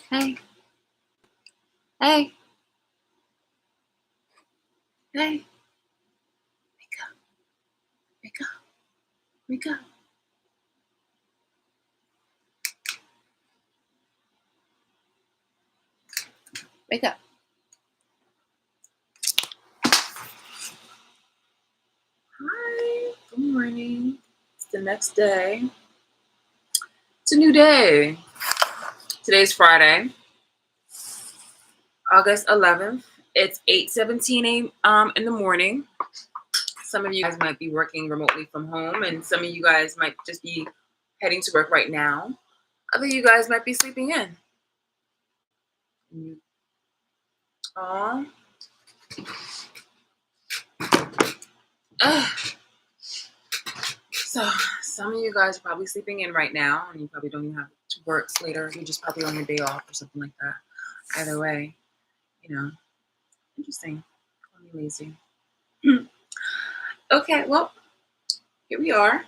Hey, hey, hey, wake up, wake up, wake up. Wake up. Hi, good morning. It's the next day. It's a new day. Today's Friday, August 11th. It's 8:17 in the morning. Some of you guys might be working remotely from home, and some of you guys might just be heading to work right now. Other you guys might be sleeping in. Aw. So some of you guys are probably sleeping in right now, and you probably don't even have to work later. You're just probably on your day off or something like that. Either way, interesting. Call me lazy. Okay, well, here we are.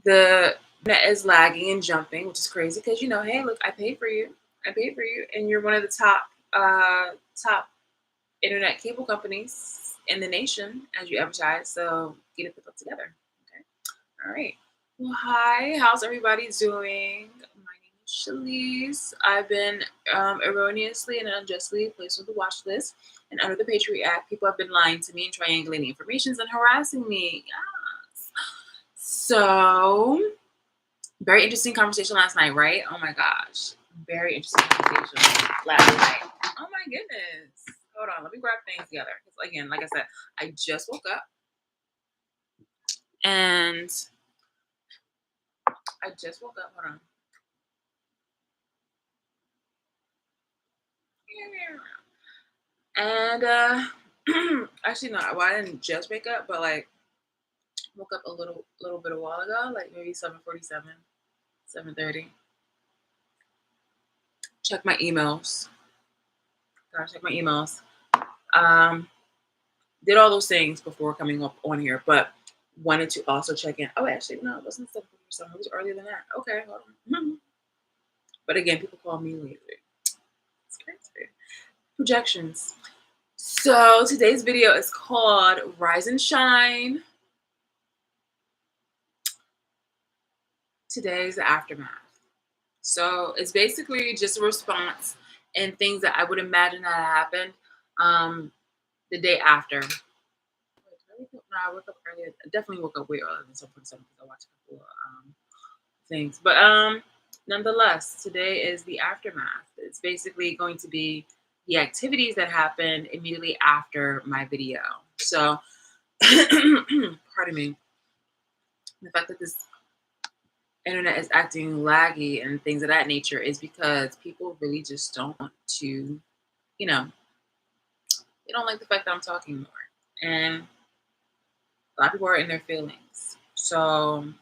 The net is lagging and jumping, which is crazy because hey, look, I paid for you. I paid for you, and you're one of the top internet cable companies in the nation as you advertise. So get it put together. Okay. All right. Well, hi. How's everybody doing? My name is Shalise. I've been erroneously and unjustly placed on the watch list, and under the Patriot Act, people have been lying to me and triangulating information and harassing me. Yes. So, very interesting conversation last night, right? Oh my gosh. Very interesting conversation last night. Oh my goodness. Hold on. Let me grab things together. Because, again, like I said, I just woke up and Hold on. And actually no, well, I didn't just wake up, but like woke up a little bit a while ago, like maybe 7:47, 7:30. Check my emails. Gotta check my emails. Um, did all those things before coming up on here, but wanted to also check in. Oh, actually, no, it wasn't 7:47. It was earlier than that. Okay, hold on. But again, people call me lazy. It's crazy. Projections. So today's video is called Rise and Shine. Today's the aftermath. So it's basically just a response and things that I would imagine that happened the day after. No, I woke up earlier. I definitely woke up way earlier than 7:47 because I watched a couple of things. But nonetheless, today is the aftermath. It's basically going to be the activities that happened immediately after my video. So, pardon me. The fact that this internet is acting laggy and things of that nature is because people really just don't want to, they don't like the fact that I'm talking more. And a lot of people are in their feelings. So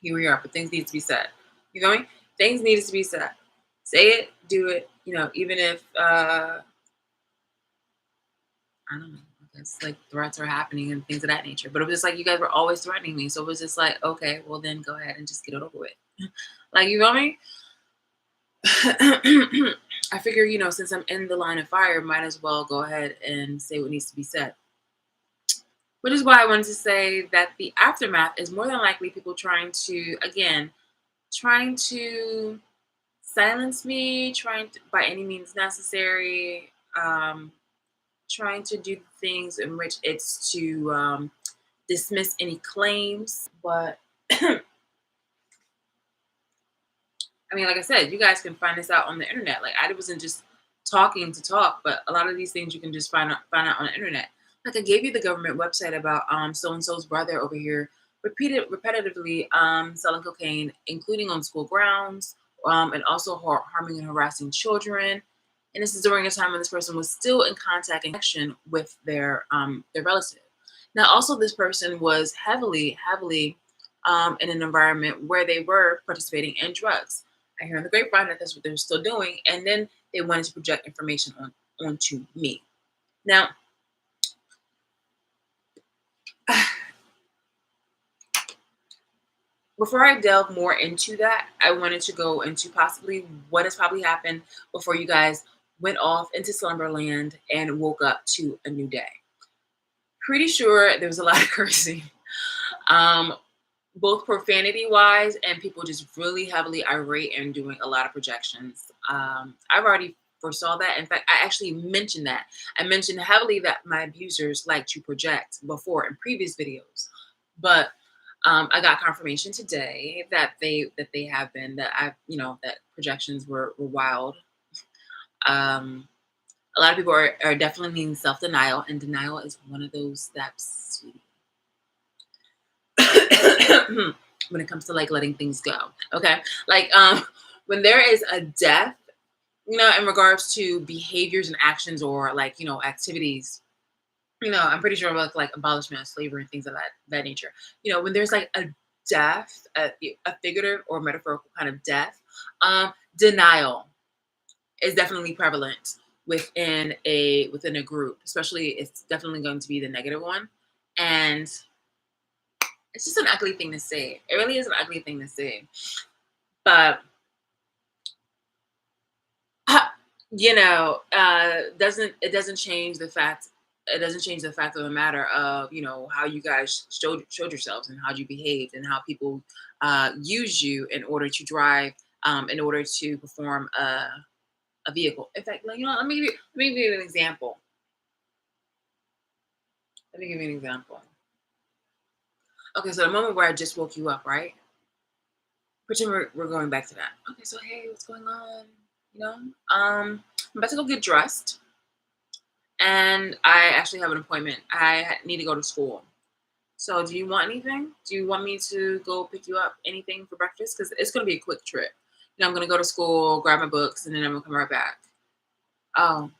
here we are, but things need to be said. You know what I mean? Things need to be said. Say it, do it, even if I don't know, I guess like threats are happening and things of that nature. But it was just like you guys were always threatening me. So it was just like, okay, well then go ahead and just get it over with. Like you know what I mean? I figure, since I'm in the line of fire, might as well go ahead and say what needs to be said. Which is why I wanted to say that the aftermath is more than likely people trying to silence me, trying to, by any means necessary, trying to do things in which it's to dismiss any claims. But I mean, like I said, you guys can find this out on the internet. Like I wasn't just talking to talk, but a lot of these things you can just find out on the internet. Like I gave you the government website about so and so's brother over here repetitively selling cocaine, including on school grounds, and also harming and harassing children. And this is during a time when this person was still in contact and connection with their relative. Now, also, this person was heavily in an environment where they were participating in drugs. I hear in the grapevine that that's what they're still doing, and then they wanted to project information onto me. Now, before I delve more into that, I wanted to go into possibly what has probably happened before you guys went off into slumberland and woke up to a new day. Pretty sure there was a lot of cursing, um, both profanity wise and people just really heavily irate and doing a lot of projections. I've already foresaw that. In fact, I actually mentioned that. I mentioned heavily that my abusers like to project before in previous videos, but I got confirmation today that they have been, that I, that projections were wild. Um, a lot of people are definitely in self denial, and denial is one of those steps when it comes to like letting things go. Okay, like when there is a death, in regards to behaviors and actions or like activities. I'm pretty sure like abolishment of slavery and things of that nature. When there's like a death, a figurative or metaphorical kind of death, denial is definitely prevalent within a group. Especially, it's definitely going to be the negative one, and it's just an ugly thing to say. It really is an ugly thing to say, but doesn't change the fact. It doesn't change the fact of the matter of how you guys showed yourselves and how you behaved and how people use you in order to drive, in order to perform a vehicle. In fact, like, let me give you an example. Let me give you an example. Okay, so the moment where I just woke you up, right? Pretend we're going back to that. Okay, so hey, what's going on? You know, I'm about to go get dressed, and I actually have an appointment. I need to go to school. So, do you want anything? Do you want me to go pick you up anything for breakfast? Because it's going to be a quick trip. I'm going to go to school, grab my books, and then I'm going to come right back. Oh,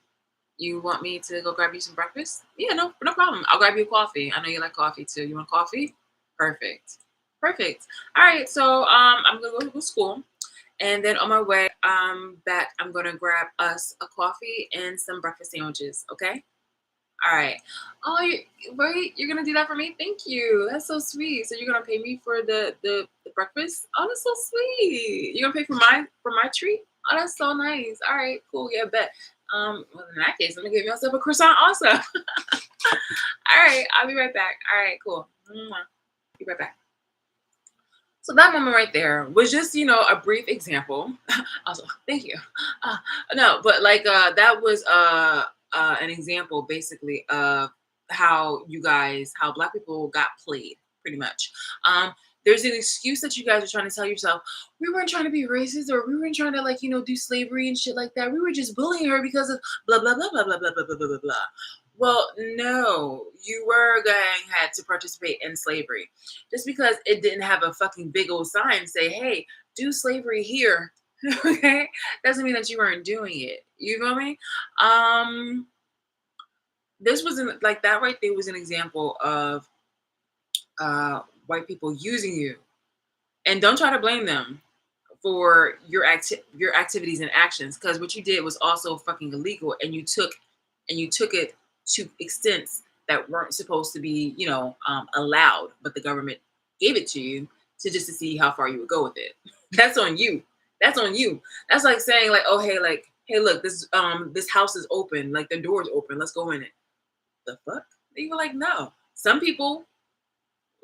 you want me to go grab you some breakfast? Yeah, no problem. I'll grab you a coffee. I know you like coffee too. You want coffee? Perfect. Perfect. All right. So, I'm going to go to school. And then on my way back, I'm going to grab us a coffee and some breakfast sandwiches. Okay? All right. Oh, wait, you're gonna do that for me? Thank you. That's so sweet. So you're gonna pay me for the breakfast? Oh, that's so sweet. You're gonna pay for my treat? Oh, that's so nice. All right, cool. Yeah, bet. Well, in that case, let me give myself a croissant also. All right, I'll be right back. All right, cool. Mwah. Be right back. So that moment right there was just, a brief example. Also, thank you. Uh, no, but like that was an example basically of how Black people got played, pretty much. There's an excuse that you guys are trying to tell yourself. We weren't trying to be racist, or we weren't trying to like do slavery and shit like that. We were just bullying her because of blah blah blah blah blah blah blah blah blah blah blah. Well, no, you were going had to participate in slavery. Just because it didn't have a fucking big old sign say, "Hey, do slavery here," okay, doesn't mean that you weren't doing it. You feel me? Um, this wasn't like that right there was an example of white people using you, and don't try to blame them for your activities and actions, because what you did was also fucking illegal, and you took it to extents that weren't supposed to be allowed, but the government gave it to you to see how far you would go with it. That's on you. That's on you. That's like saying like, oh hey, like, hey look, this house is open, like the door is open, let's go in it. The fuck? They were like, no. Some people,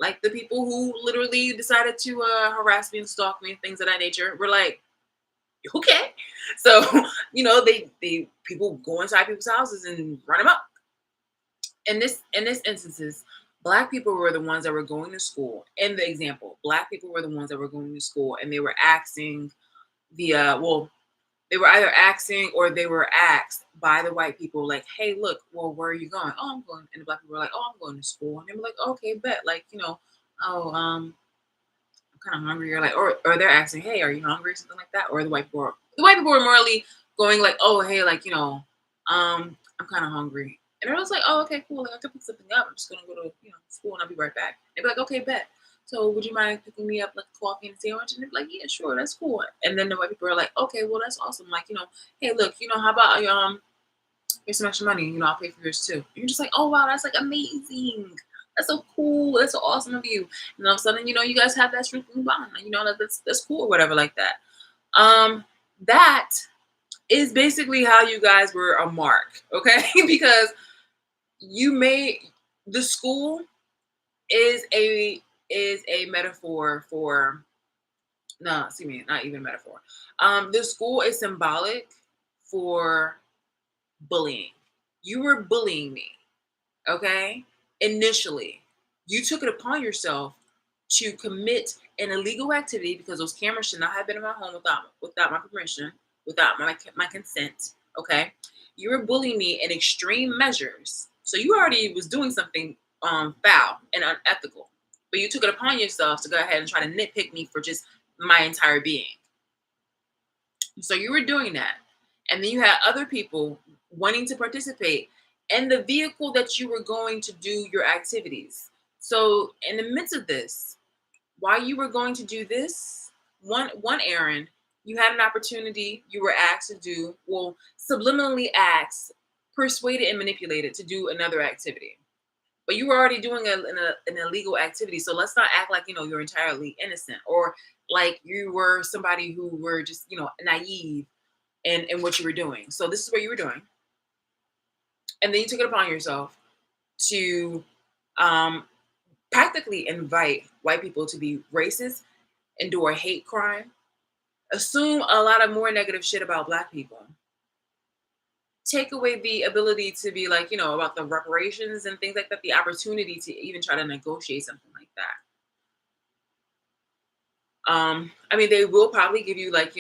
like the people who literally decided to harass me and stalk me and things of that nature, were like, okay. So they people go inside people's houses and run them up. In this instances, Black people were the ones that were going to school. In the example, Black people were the ones that were going to school, and they were asking they were either asking or they were asked by the white people, like, hey, look, well, where are you going? Oh, I'm going. And the Black people were like, oh, I'm going to school. And they were like, okay, bet. Like, oh, I'm kind of hungry. Or like, or they're asking, hey, are you hungry? Something like that. Or the white people were morally going like, oh, hey, like, I'm kind of hungry. And I was like, oh, okay, cool. Like, I can pick something up. I'm just gonna go to school and I'll be right back. They'd be like, okay, bet. So would you mind picking me up like a coffee and a sandwich? And they'd be like, yeah, sure, that's cool. And then the white people are like, okay, well, that's awesome. Like, hey, look, how about here's some extra money. I'll pay for yours too. And you're just like, oh wow, that's like amazing. That's so cool. That's so awesome of you. And all of a sudden, you guys have that strengthening bond. That's cool or whatever like that. That is basically how you guys were a mark, okay? Because you made the school is a metaphor for no, excuse me, not even metaphor. The school is symbolic for bullying. You were bullying me, okay? Initially, you took it upon yourself to commit an illegal activity because those cameras should not have been in my home without my permission, without my consent. Okay, you were bullying me in extreme measures, so you already was doing something foul and unethical, but you took it upon yourself to go ahead and try to nitpick me for just my entire being. So you were doing that. And then you had other people wanting to participate in the vehicle that you were going to do your activities. So in the midst of this, while you were going to do this one errand, you had an opportunity you were asked to do, well, subliminally asked, persuaded and manipulated to do another activity. But you were already doing an illegal activity. So let's not act like, you're entirely innocent or like you were somebody who were just, naive in what you were doing. So this is what you were doing. And then you took it upon yourself to um, practically invite white people to be racist, endure hate crime, assume a lot of more negative shit about black people, take away the ability to be like, about the reparations and things like that, the opportunity to even try to negotiate something like that. I mean, they will probably give you like,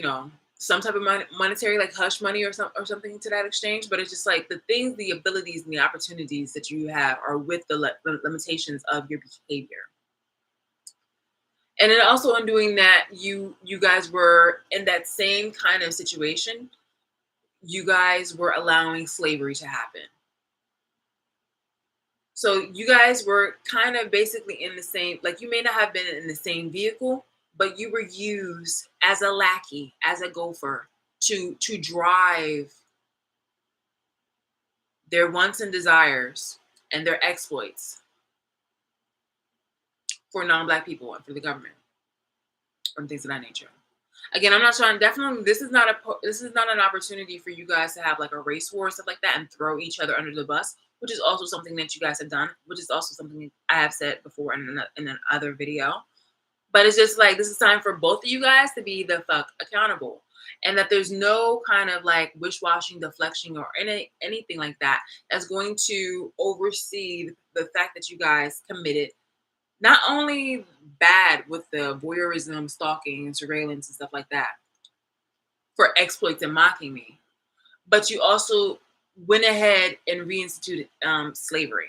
some type of monetary like hush money or something to that exchange, but it's just like the things, the abilities and the opportunities that you have are with the limitations of your behavior. And then also in doing that, you guys were in that same kind of situation. You guys were allowing slavery to happen. So you guys were kind of basically in the same, like you may not have been in the same vehicle, but you were used as a lackey, as a gopher to drive their wants and desires and their exploits for non-black people and for the government and things of that nature. Again, I'm not trying. Definitely, this is not an opportunity for you guys to have like a race war and stuff like that and throw each other under the bus, which is also something that you guys have done, which is also something I have said before in another video. But it's just like this is time for both of you guys to be the fuck accountable, and that there's no kind of like wish-washing, deflection, or anything like that that's going to oversee the fact that you guys committed not only bad with the voyeurism, stalking, and surveillance and stuff like that for exploits and mocking me, but you also went ahead and reinstituted slavery.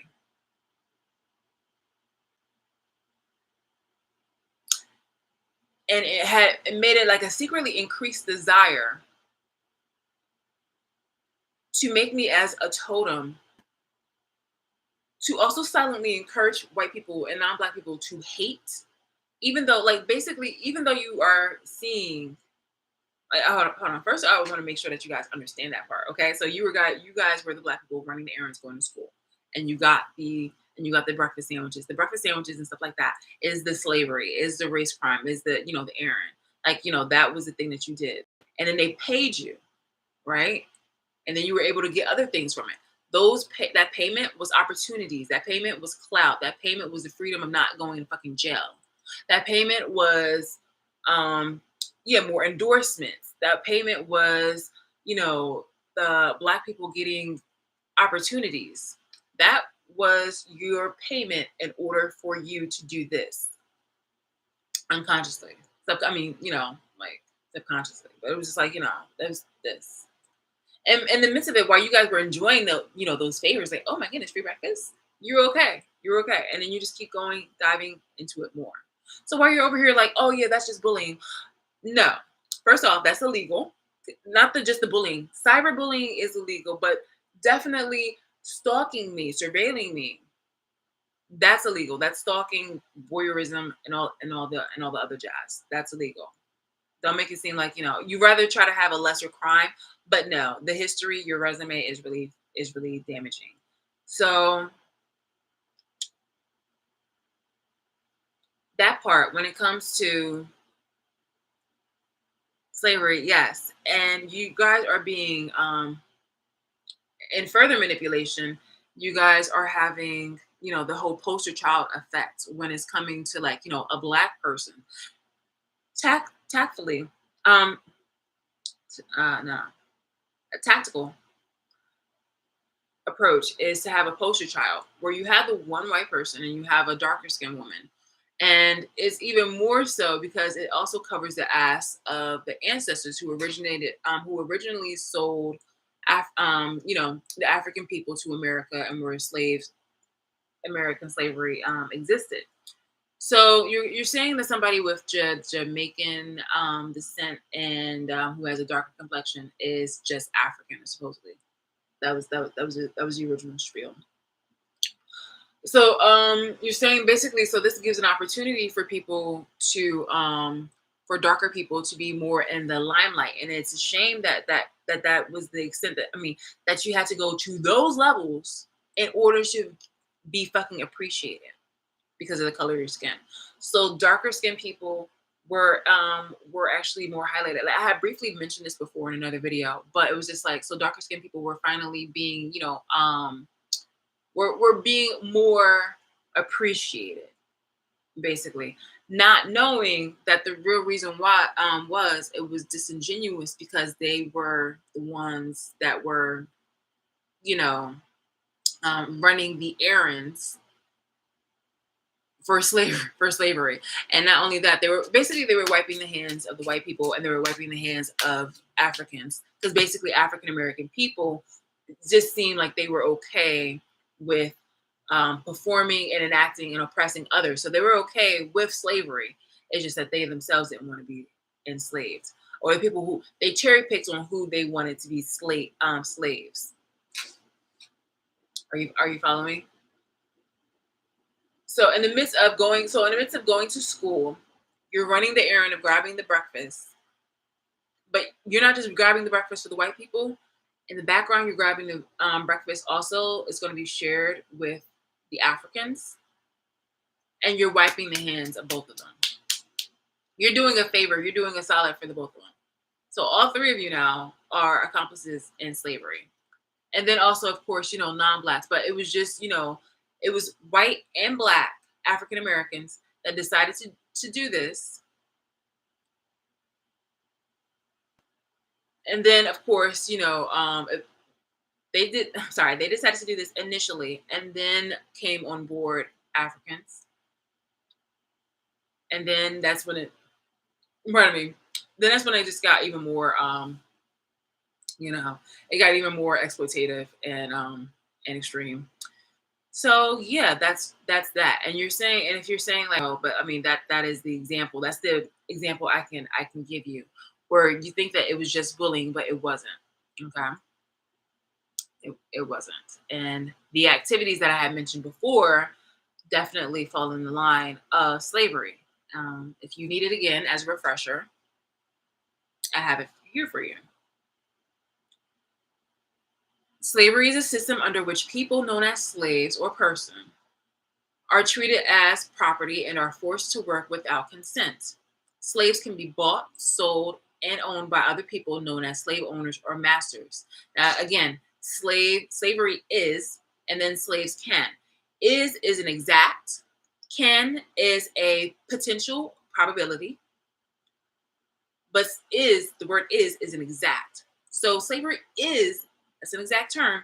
And it made it like a secretly increased desire to make me as a totem, to also silently encourage white people and non-black people to hate, even though like basically even though you are seeing like, hold on. First, I want to make sure that you guys understand that part. Okay, so you guys were the black people running the errands, going to school, and you got the breakfast sandwiches. The breakfast sandwiches and stuff like that is the slavery, is the race crime, is the the errand. Like that was the thing that you did, and then they paid you, right? And then you were able to get other things from it. That payment was opportunities. That payment was clout. That payment was the freedom of not going to fucking jail. That payment was more endorsements. That payment was, the black people getting opportunities. That was your payment in order for you to do this unconsciously. I mean, like subconsciously, but it was just like, there's this. And in the midst of it, while you guys were enjoying those favors, like, oh my goodness, free breakfast, you're okay. You're okay. And then you just keep going, diving into it more. So while you're over here like, oh yeah, that's just bullying. No. First off, that's illegal. Not just the bullying. Cyberbullying is illegal, but definitely stalking me, surveilling me, that's illegal. That's stalking, voyeurism, and all the other jazz. That's illegal. Don't make it seem like you rather try to have a lesser crime, but no, the history, your resume is really damaging. So that part, when it comes to slavery, yes. And you guys are being, in further manipulation, you guys are having, the whole poster child effect when it's coming to, like, a black person. Tactfully, um, no, a tactical approach is to have a poster child where you have the one white person and you have a darker skinned woman. And it's even more so because it also covers the ass of the ancestors who originally sold, the African people to America and were slaves. American slavery existed. So you're saying that somebody with Jamaican descent and who has a darker complexion is just African, supposedly. That was the original spiel. So you're saying basically, so this gives an opportunity for people to for darker people to be more in the limelight, and it's a shame that was the extent that, I mean, that you had to go to those levels in order to be fucking appreciated because of the color of your skin. So darker skinned people were actually more highlighted. Like, I had briefly mentioned this before in another video, but it was just like, so darker skinned people were finally being, we're being more appreciated, basically, not knowing that the real reason why was it was disingenuous because they were the ones that were, you know, running the errands for slavery. And not only that, they were wiping the hands of the white people, and they were wiping the hands of Africans, because basically African American people just seemed like they were okay with performing and enacting and oppressing others. So they were okay with slavery. It's just that they themselves didn't want to be enslaved, or the people who they cherry picked on who they wanted to be slaves. Are you following me? So in the midst of going to school, you're running the errand of grabbing the breakfast, but you're not just grabbing the breakfast for the white people. In the background, you're grabbing the breakfast also. It's going to be shared with the Africans, and you're wiping the hands of both of them. You're doing a favor. You're doing a solid for the both of them. So all three of you now are accomplices in slavery. And then also, of course, non-blacks. But it was just, it was white and black African Americans that decided to do this. And then, of course, they decided to do this initially, and then came on board Africans. And then that's when pardon me, then that's when it just got even more, it got even more exploitative and extreme. So yeah, that's that. And if you're saying like, oh, but I mean that is the example. That's the example I can give you, where you think that it was just bullying, but it wasn't. Okay, it wasn't. And the activities that I had mentioned before definitely fall in the line of slavery. If you need it again as a refresher, I have it here for you. Slavery is a system under which people known as slaves or person are treated as property and are forced to work without consent. Slaves can be bought, sold, and owned by other people known as slave owners or masters. Now, again, slavery is, and then slaves can. Is an exact. Can is a potential probability, but the word is an exact. So slavery is, that's an exact term,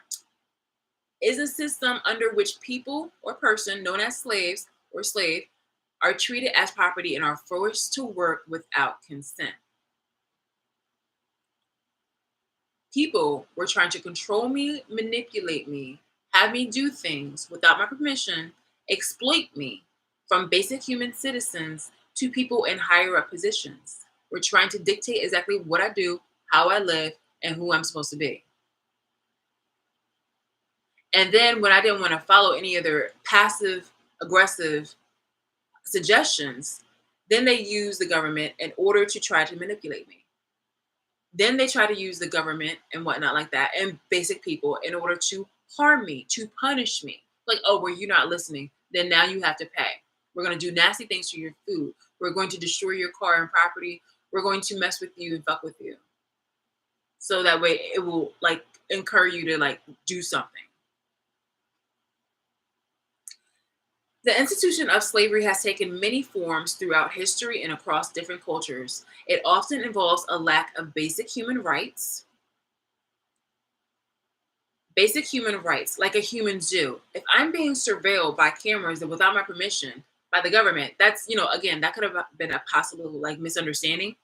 is a system under which people or person known as slaves or slave are treated as property and are forced to work without consent. People were trying to control me, manipulate me, have me do things without my permission, exploit me, from basic human citizens to people in higher up positions. Were trying to dictate exactly what I do, how I live, and who I'm supposed to be. And then when I didn't want to follow any of their passive aggressive suggestions, then they used the government in order to try to manipulate me. Then they try to use the government and whatnot like that, and basic people, in order to harm me, to punish me. Like, oh, well, you're not listening, then now you have to pay. We're going to do nasty things to your food. We're going to destroy your car and property. We're going to mess with you and fuck with you. So that way it will like incur you to like do something. The institution of slavery has taken many forms throughout history and across different cultures. It often involves a lack of basic human rights, like a human zoo. If I'm being surveilled by cameras and without my permission by the government, that's, again, that could have been a possible like misunderstanding.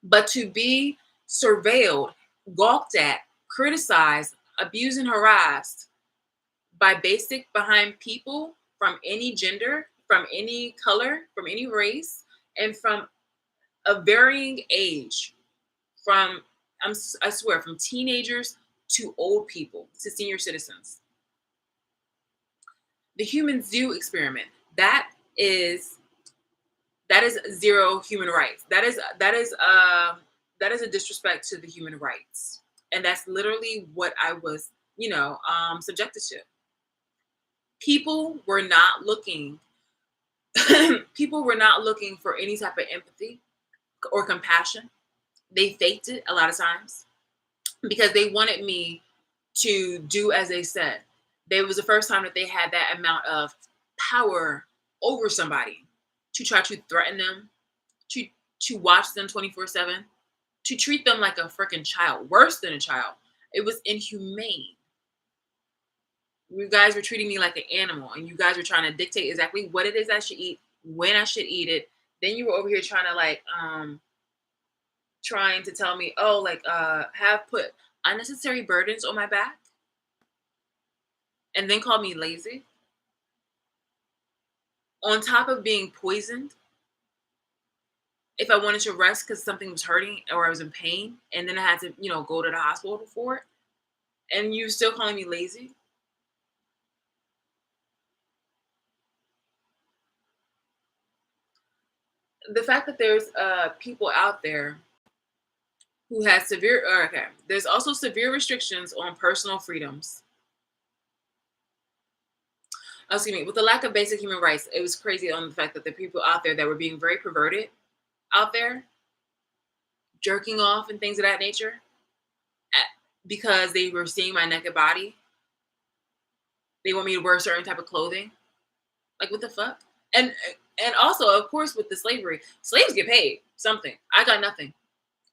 But to be surveilled, gawked at, criticized, abused, and harassed by basic behind people from any gender, from any color, from any race, and from a varying age, from I swear, from teenagers to old people to senior citizens. The human zoo experiment, is that is zero human rights. That is a disrespect to the human rights, and that's literally what I was, subjected to. People were not looking. People were not looking for any type of empathy or compassion. They faked it a lot of times because they wanted me to do as they said. It was the first time that they had that amount of power over somebody to try to threaten them, to watch them 24/7, to treat them like a freaking child, worse than a child. It was inhumane. You guys were treating me like an animal, and you guys were trying to dictate exactly what it is I should eat, when I should eat it. Then you were over here trying to trying to tell me, oh, like have put unnecessary burdens on my back, and then call me lazy. On top of being poisoned, if I wanted to rest because something was hurting or I was in pain, and then I had to, go to the hospital for it, and you still calling me lazy. The fact that there's people out there who has severe, okay, there's also severe restrictions on personal freedoms. Oh, excuse me, with the lack of basic human rights, it was crazy on the fact that the people out there that were being very perverted out there, jerking off and things of that nature, because they were seeing my naked body. They want me to wear a certain type of clothing. Like, what the fuck? And also, of course, with the slavery, slaves get paid something. I got nothing.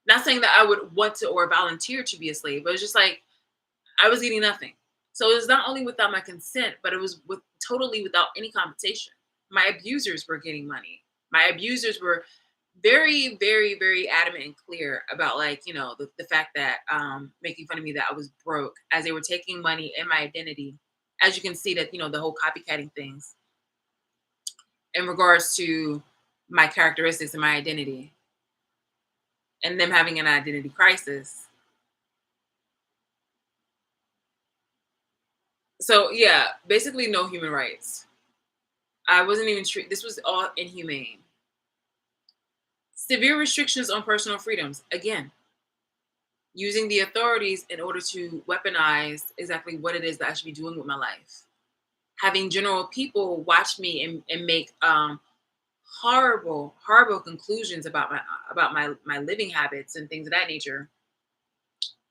Not saying that I would want to or volunteer to be a slave, but it's just like I was getting nothing. So it was not only without my consent, but it was totally without any compensation. My abusers were getting money. My abusers were very, very, very adamant and clear about like, the fact that making fun of me that I was broke as they were taking money in my identity. As you can see that, the whole copycatting things in regards to my characteristics and my identity and them having an identity crisis. So yeah, basically no human rights. I wasn't even treated. This was all inhumane. Severe restrictions on personal freedoms. Again, using the authorities in order to weaponize exactly what it is that I should be doing with my life. Having general people watch me and make horrible, horrible conclusions about my living habits and things of that nature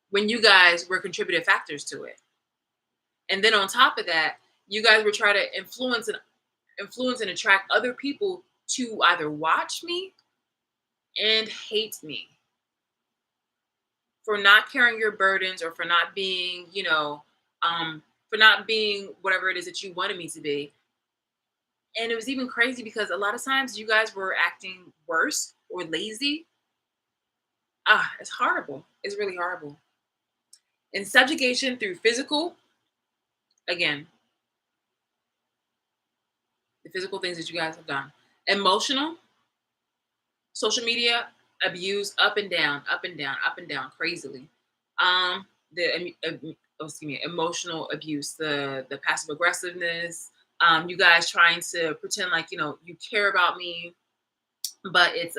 when you guys were contributive factors to it. And then on top of that, you guys were trying to influence and attract other people to either watch me and hate me for not carrying your burdens or for not being, for not being whatever it is that you wanted me to be. And it was even crazy because a lot of times you guys were acting worse or lazy. It's horrible. It's really horrible. And subjugation through physical, again, the physical things that you guys have done. Emotional, social media abuse up and down, up and down, up and down, crazily. Emotional abuse, the passive aggressiveness, you guys trying to pretend like you care about me, but it's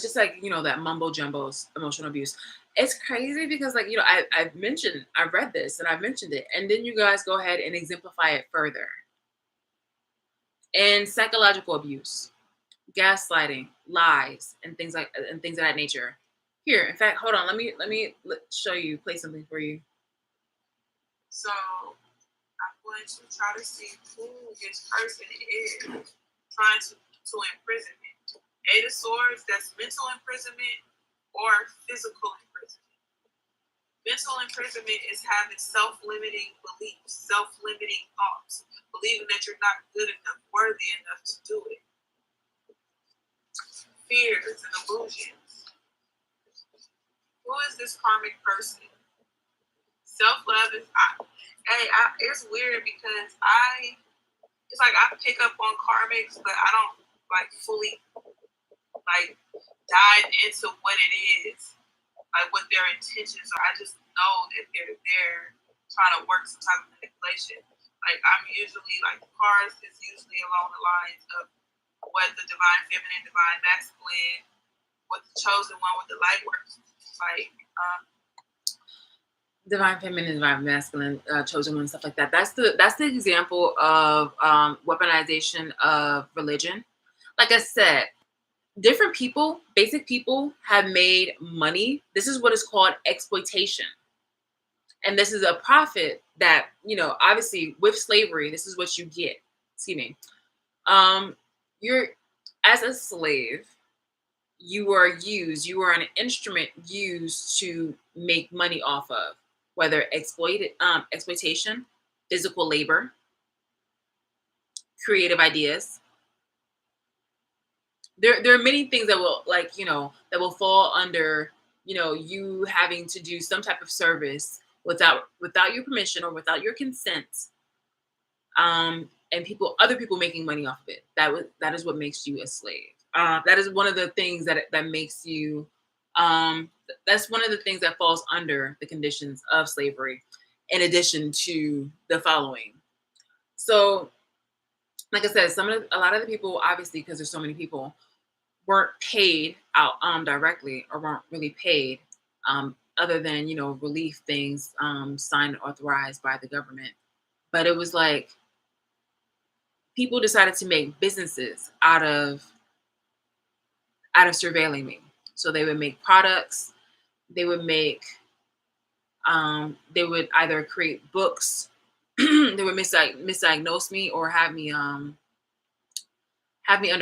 just like that mumbo jumbo's emotional abuse. It's crazy because, like, I read this and I mentioned it, and then you guys go ahead and exemplify it further. And psychological abuse, gaslighting, lies, and things of that nature. Here, in fact, hold on. Show you, play something for you. So I'm going to try to see who this person is trying to imprison me. Eight of Swords, that's mental imprisonment or physical imprisonment. Mental imprisonment is having self-limiting beliefs, self-limiting thoughts, believing that you're not good enough, worthy enough to do it. Fears and illusions. Who is this karmic person? Self-love is, it's weird because it's like I pick up on karmics, but I don't like fully like dive into what it is, like what their intentions are. I just know that they're there trying to work some type of manipulation. Like I'm usually like the cards is usually along the lines of what the divine feminine, divine masculine, what the chosen one, what the light works like. Divine feminine, divine masculine, chosen one, stuff like that. That's the example of weaponization of religion. Like I said, different people, basic people, have made money. This is what is called exploitation, and this is a profit that obviously with slavery, this is what you get. Excuse me. You're as a slave, you are an instrument used to make money off of, whether exploitation, physical labor, creative ideas. There are many things that will that will fall under you having to do some type of service without your permission or without your consent, and other people making money off of it. That is what makes you a slave. That is one of the things that makes you. That's one of the things that falls under the conditions of slavery, in addition to the following. So, like I said, a lot of the people, obviously, because there's so many people, weren't paid out directly, or weren't really paid, other than relief things signed and authorized by the government. But it was like people decided to make businesses out of surveilling me. So they would make products, they would make they would either create books, they would misdiagnose me, or have me under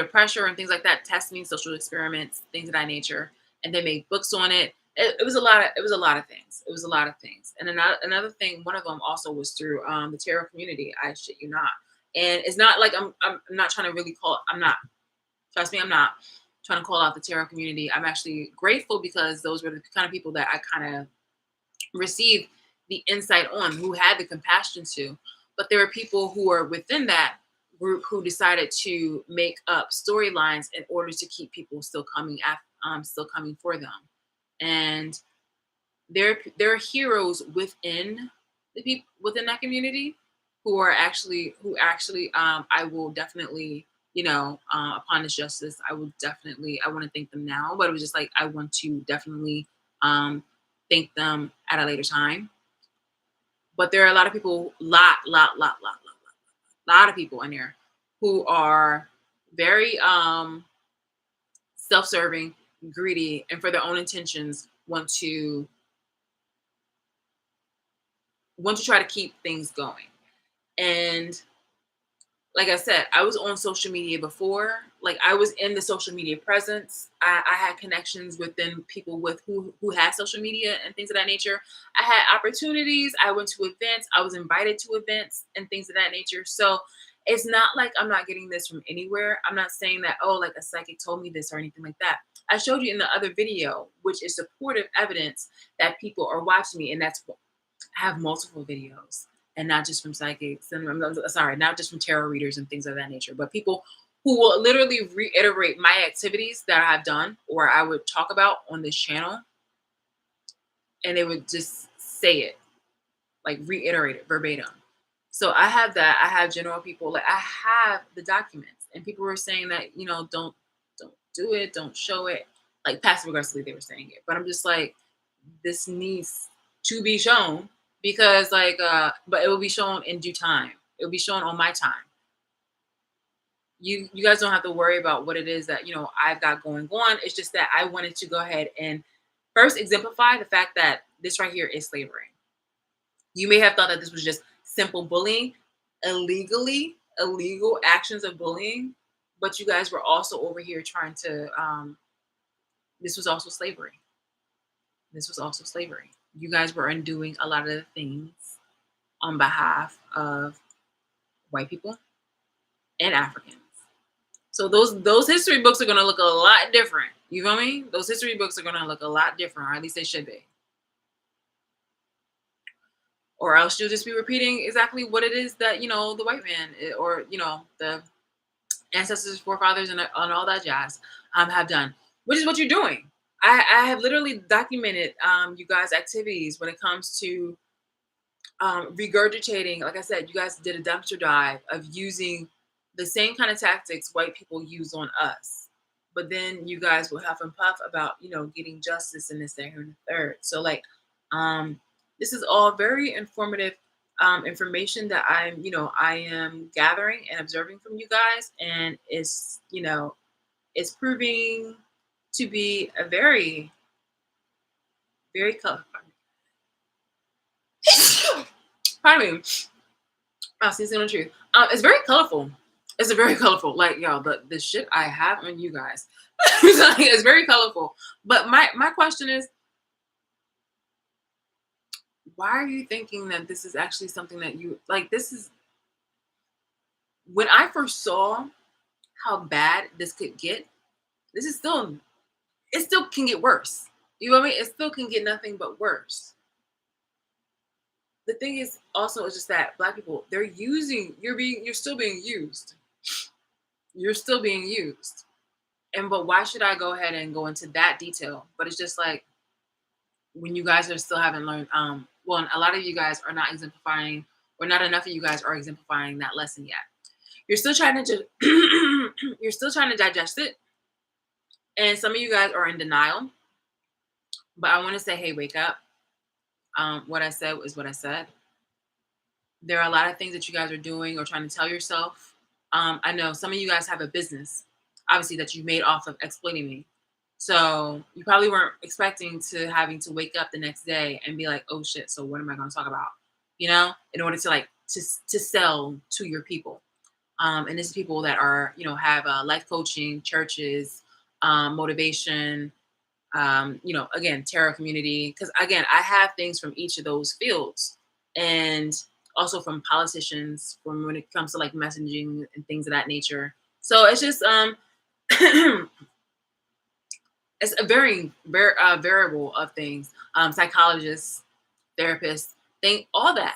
pressure and things like that, test me, social experiments, things of that nature, and they made books on it. It was a lot of things. It was a lot of things. And another thing, one of them also was through the tarot community. I shit you not. And it's not like I'm not trying to really call. I'm not. Trust me, I'm not trying to call out the tarot community. I'm actually grateful because those were the kind of people that I kind of received the insight on, who had the compassion to. But there were people who are within that group who decided to make up storylines in order to keep people still coming for them. And there are heroes within the people within that community who actually I will definitely upon this justice, I want to thank them now, but it was just like I want to definitely thank them at a later time. But there are a lot of people, lot of people in there who are very self-serving, greedy, and for their own intentions want to try to keep things going. And like I said, I was on social media before. Like I was in the social media presence. I had connections within people with who had social media and things of that nature. I had opportunities. I went to events. I was invited to events and things of that nature. So it's not like I'm not getting this from anywhere. I'm not saying that, oh, like a psychic told me this or anything like that. I showed you in the other video, which is supportive evidence that people are watching me, and that's I have multiple videos, and not just from psychics, and sorry, not just from tarot readers and things of that nature, but people who will literally reiterate my activities that I've done or I would talk about on this channel, and they would just say it, like reiterate it verbatim. So I have that. I have general people, like I have the documents, and people were saying that don't do it, don't show it, like passive aggressively they were saying it, but I'm just like, this needs to be shown because but it will be shown in due time. It will be shown on my time. You guys don't have to worry about what it is that I've got going on. It's just that I wanted to go ahead and first exemplify the fact that this right here is slavery. You may have thought that this was just simple bullying, illegal actions of bullying, but you guys were also over here trying to. This was also slavery. This was also slavery. You guys were undoing a lot of the things on behalf of white people and Africans. So those history books are gonna look a lot different. You feel me? Those history books are gonna look a lot different, or at least they should be. Or else you'll just be repeating exactly what it is that the white man or the ancestors, forefathers, and all that jazz have done, which is what you're doing. I have literally documented you guys' activities when it comes to regurgitating. Like I said, you guys did a dumpster dive of using the same kind of tactics white people use on us. But then you guys will huff and puff about, getting justice and this, that, and the third. So this is all very informative information that I am gathering and observing from you guys, and it's proving to be a very, very colorful. Pardon me. I'll see the truth. It's very colorful. It's a very colorful, like y'all, the shit I have on you guys. It's very colorful. But my question is, why are you thinking that this is actually something that you like? This is when I first saw how bad this could get. This is still, it still can get worse. You know what I mean? It still can get nothing but worse. The thing is also is just that black people, you're still being used. You're still being used. But why should I go ahead and go into that detail? But it's just like when you guys are still haven't learned, well, a lot of you guys are not exemplifying, or not enough of you guys are exemplifying that lesson yet. You're still trying to you're still trying to digest it. And some of you guys are in denial. But I want to say, hey, wake up. What I said is what I said. There are a lot of things that you guys are doing or trying to tell yourself. I know some of you guys have a business, obviously, that you made off of exploiting me. So you probably weren't expecting to having to wake up the next day and be like, oh shit, so what am I going to talk about? In order to to sell to your people. And this is people that are, have life coaching, churches, motivation, again, tarot community. Because again, I have things from each of those fields, and also from politicians, from when it comes to like messaging and things of that nature. So it's just it's a very variable of things. Psychologists, therapists, all that.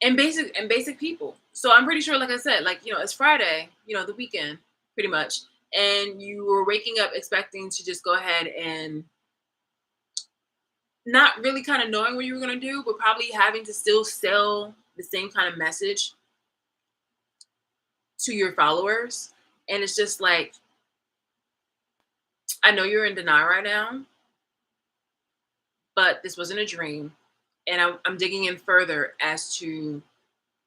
And basic people. So I'm pretty sure, like I said, it's Friday, the weekend, pretty much, and you were waking up expecting to just go ahead and not really kind of knowing what you were gonna do, but probably having to still sell the same kind of message to your followers. And it's just like, I know you're in denial right now, but this wasn't a dream. And I'm digging in further as to,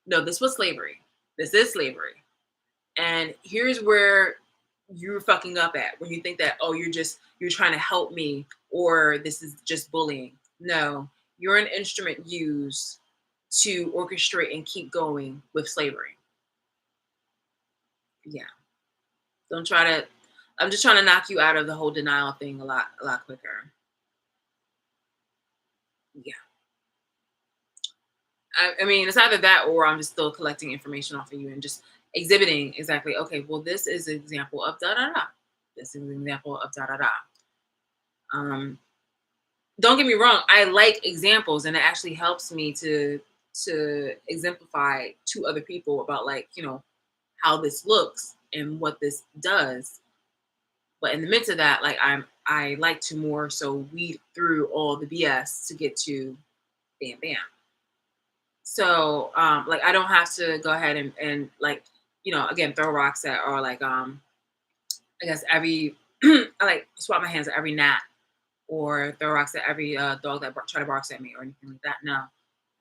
no, this was slavery. This is slavery. And here's where you're fucking up at when you think that, oh, you're trying to help me, or this is just bullying. No, you're an instrument used to orchestrate and keep going with slavery. Yeah. Don't try to, I'm just trying to knock you out of the whole denial thing a lot quicker. Yeah. I mean, it's either that or I'm just still collecting information off of you and just exhibiting exactly, okay, well, this is an example of da da da. This is an example of da da da. Don't get me wrong, I like examples, and it actually helps me to exemplify to other people about how this looks and what this does. But in the midst of that, I like to more so weed through all the BS to get to bam bam. So I don't have to go ahead and again throw rocks at, or I guess every I like swat my hands at every gnat or throw rocks at every dog that try to barks at me or anything like that. No,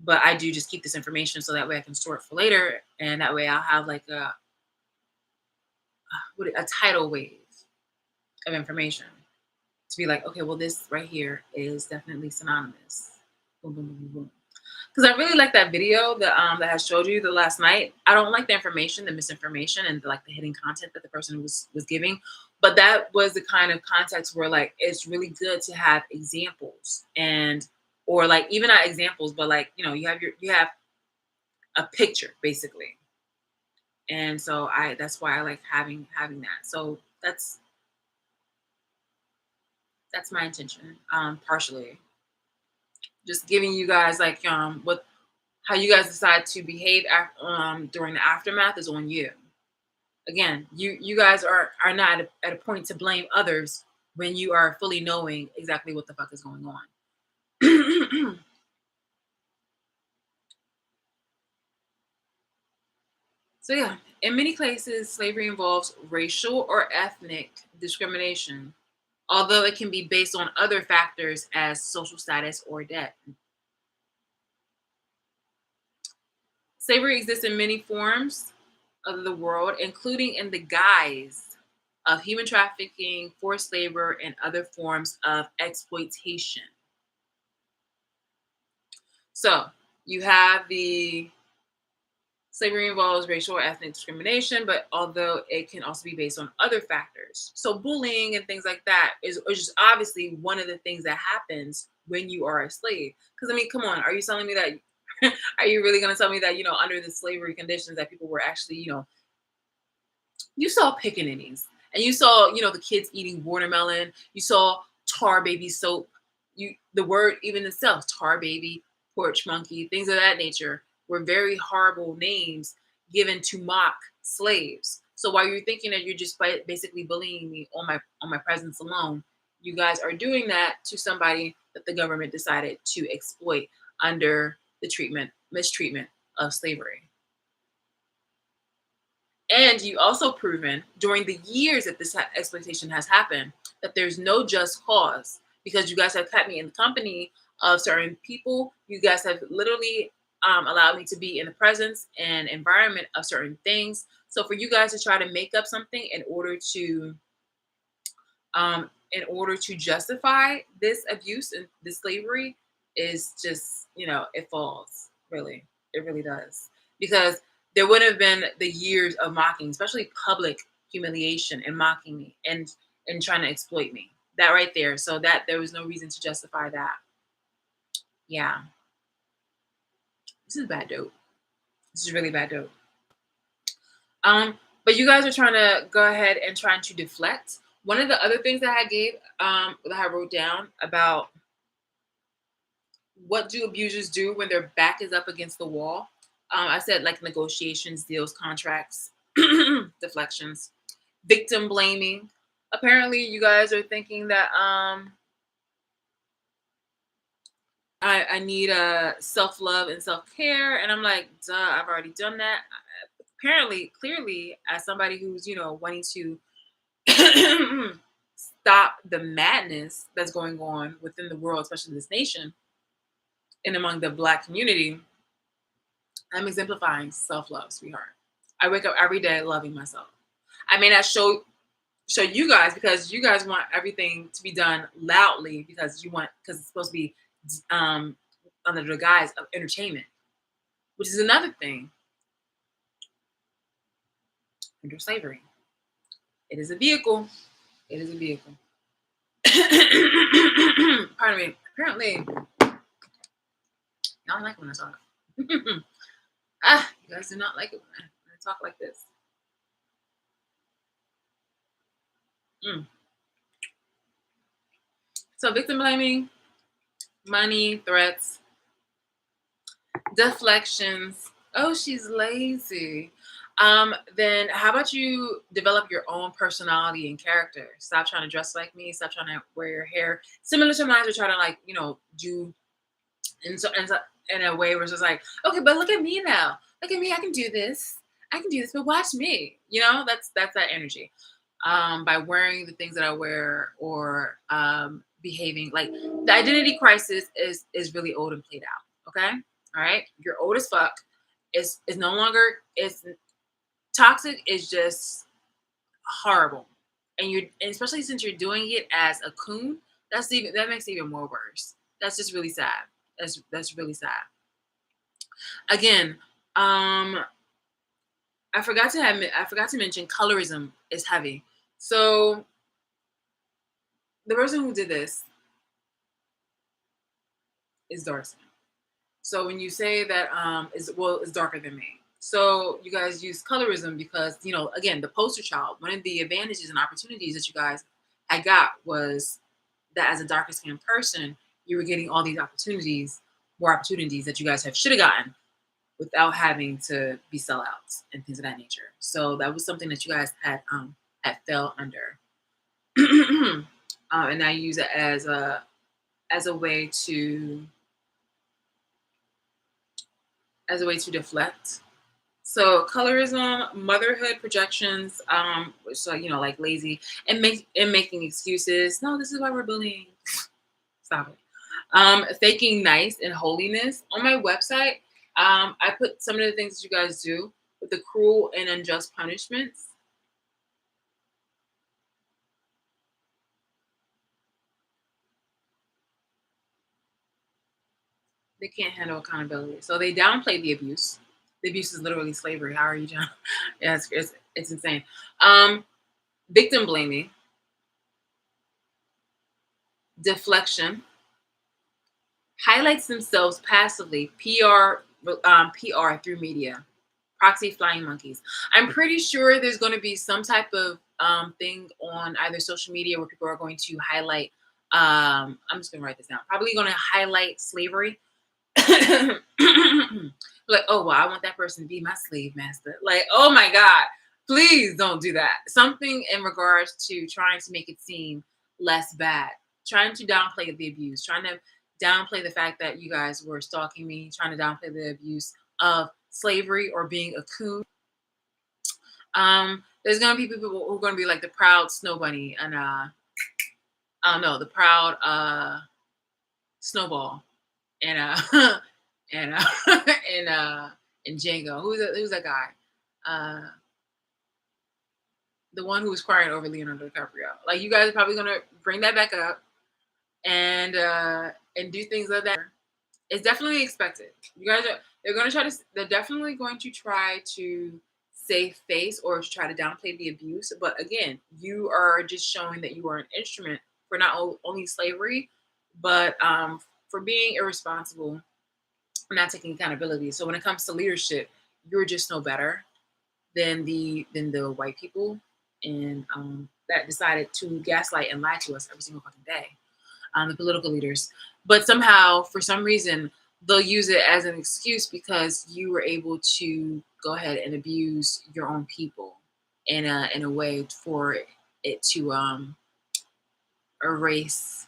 but I do just keep this information so that way I can store it for later, and that way I'll have like a tidal wave of information to be like, okay, well, this right here is definitely synonymous. Boom, boom, boom, boom. Because I really like that video that I showed you the last night. I don't like the information, the misinformation, and like the hidden content that the person was giving. But that was the kind of context where like it's really good to have examples and or like even not examples, but like you have a picture basically. And so I that's why I like having that. So that's my intention, partially. Just giving you guys like what how you guys decide to behave during the aftermath is on you. Again, you guys are not at a point to blame others when you are fully knowing exactly what the fuck is going on. So yeah, in many cases, slavery involves racial or ethnic discrimination, although it can be based on other factors as social status or debt. Slavery exists in many forms of the world, including in the guise of human trafficking, forced labor, and other forms of exploitation. So you have the slavery involves racial or ethnic discrimination, but although it can also be based on other factors. So bullying and things like that is just obviously one of the things that happens when you are a slave. Because I mean, come on, are you telling me that are you really gonna tell me that, under the slavery conditions that people were actually, you saw pickaninnies and you saw, the kids eating watermelon, you saw tar baby soap, the word even itself, tar baby, porch monkey, things of that nature were very horrible names given to mock slaves. So while you're thinking that you're just basically bullying me on my presence alone, you guys are doing that to somebody that the government decided to exploit under the mistreatment of slavery. And you also proven during the years that this exploitation has happened that there's no just cause because you guys have kept me in the company of certain people. You guys have literally allowed me to be in the presence and environment of certain things. So for you guys to try to make up something in order to justify this abuse and this slavery is just, it falls. Really, it really does because there would have been the years of mocking, especially public humiliation and mocking me and trying to exploit me. That right there. So that there was no reason to justify that. Yeah, this is bad dope. This is really bad dope. But you guys are trying to go ahead and trying to deflect. One of the other things that that I wrote down about what do abusers do when their back is up against the wall. I said like negotiations, deals, contracts, deflections, victim blaming. Apparently, you guys are thinking that I need a self love and self care, and I'm like, duh, I've already done that. Apparently, clearly, as somebody who's wanting to stop the madness that's going on within the world, especially this nation and among the Black community, I'm exemplifying self love, sweetheart. I wake up every day loving myself. I may not show you guys because you guys want everything to be done loudly because it's supposed to be um, under the guise of entertainment, which is another thing under slavery. It is a vehicle. It is a vehicle. Pardon me. Apparently, y'all like when I talk. You guys do not like it when I talk like this. Mm. So victim blaming, money, threats, deflections. Oh, she's lazy. Then how about you develop your own personality and character? Stop trying to dress like me. Stop trying to wear your hair similar to mine. We're trying to like, do in a way where it's just like, okay, but look at me now. Look at me. I can do this. I can do this, but watch me. That's that energy. by wearing the things that I wear or behaving. Like the identity crisis is really old and played out. Okay, all right, you're old as fuck. It's no longer it's toxic. Is just horrible, and and especially since you're doing it as a coon, that makes it even more worse. That's just really sad. That's really sad. Again, um, I forgot to mention colorism is heavy. So the person who did this is dark skin. So when you say that is darker than me. So you guys use colorism because, again, the poster child, one of the advantages and opportunities that you guys had got was that as a darker skinned person, you were getting all these opportunities, more opportunities that you guys should have gotten without having to be sellouts and things of that nature. So that was something that you guys had fell under. And I use it as a way to deflect. So colorism, motherhood projections, which are, like lazy and making excuses. No, this is why we're bullying. Stop it. Faking nice and holiness. On my website, I put some of the things that you guys do with the cruel and unjust punishments. They can't handle accountability, so they downplay the abuse. The abuse is literally slavery. How are you doing? Yeah, it's insane. Um, Victim blaming, deflection, highlights themselves passively, PR through media, proxy flying monkeys. I'm pretty sure there's going to be some type of thing on either social media where people are going to highlight. I'm just going to write this down. Probably going to highlight slavery. Like, oh well, I want that person to be my slave master. Like, oh my God, please don't do that. Something in regards to trying to make it seem less bad, trying to downplay the abuse, trying to downplay the fact that you guys were stalking me, trying to downplay the abuse of slavery or being a coon. There's gonna be people who are gonna be like the proud snow bunny and I don't know, the proud snowball and and and and Django. Who's that guy? Uh, the one who was crying over Leonardo DiCaprio. Like you guys are probably gonna bring that back up and do things like that. It's definitely expected. You guys are they're definitely going to try to save face or to try to downplay the abuse. But again, you are just showing that you are an instrument for not only slavery, but for being irresponsible, not taking accountability. So when it comes to leadership, you're just no better than the white people and that decided to gaslight and lie to us every single fucking day, the political leaders. But somehow, for some reason, they'll use it as an excuse because you were able to go ahead and abuse your own people in a way for it to erase,